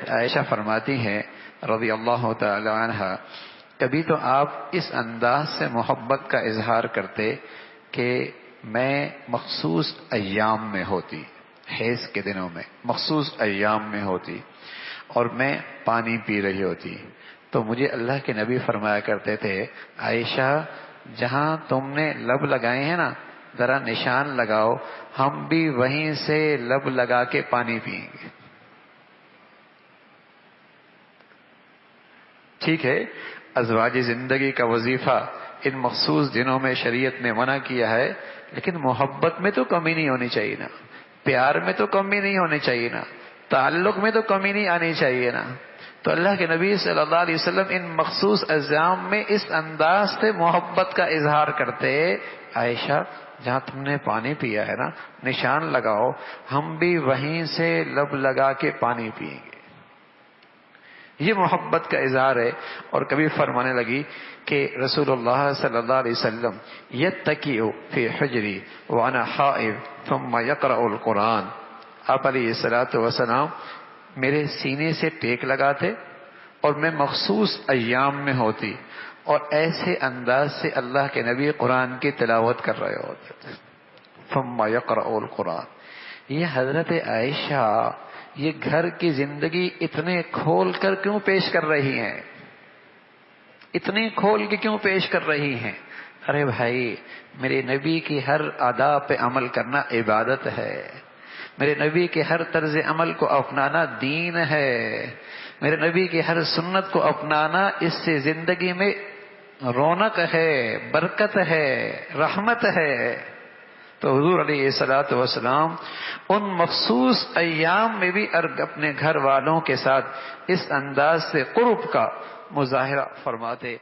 عائشہ فرماتی ہیں رضی اللہ تعالی عنہا، کبھی تو آپ اس انداز سے محبت کا اظہار کرتے کہ میں مخصوص ایام میں ہوتی، حیض کے دنوں میں مخصوص ایام میں ہوتی اور میں پانی پی رہی ہوتی تو مجھے اللہ کے نبی فرمایا کرتے تھے، عائشہ جہاں تم نے لب لگائے ہیں نا ذرا نشان لگاؤ، ہم بھی وہیں سے لب لگا کے پانی پئیں گے۔ ٹھیک ہے، ازواج زندگی کا وظیفہ ان مخصوص دنوں میں شریعت نے منع کیا ہے، لیکن محبت میں تو کمی نہیں ہونی چاہیے نا، پیار میں تو کمی نہیں ہونی چاہیے نا، تعلق میں تو کمی نہیں آنی چاہیے نا۔ تو اللہ کے نبی صلی اللہ علیہ وسلم ان مخصوص ایام میں اس انداز سے محبت کا اظہار کرتے، عائشہ جہاں تم نے پانی پیا ہے نا نشان لگاؤ، ہم بھی وہیں سے لب لگا کے پانی پئیں گے۔ یہ محبت کا اظہار ہے۔ اور کبھی فرمانے لگی کہ رسول اللہ صلی اللہ علیہ وسلم یتکی فی حجری وانا حائض ثم یقرأ القرآن، آپ علیہ الصلوۃ والسلام میرے سینے سے ٹیک لگاتے اور میں مخصوص ایام میں ہوتی اور ایسے انداز سے اللہ کے نبی قرآن کی تلاوت کر رہے ہوتے تھے۔ ثم یقرأ القرآن، یہ حضرت عائشہ یہ گھر کی زندگی اتنے کھول کر کیوں پیش کر رہی ہیں، اتنے کھول کے کیوں پیش کر رہی ہیں؟ ارے بھائی، میرے نبی کی ہر ادا پہ عمل کرنا عبادت ہے، میرے نبی کے ہر طرز عمل کو اپنانا دین ہے، میرے نبی کی ہر سنت کو اپنانا اس سے زندگی میں رونق ہے، برکت ہے، رحمت ہے۔ تو حضور علیہ الصلوۃ والسلام ان مخصوص ایام میں بھی اپنے گھر والوں کے ساتھ اس انداز سے قرب کا مظاہرہ فرماتے۔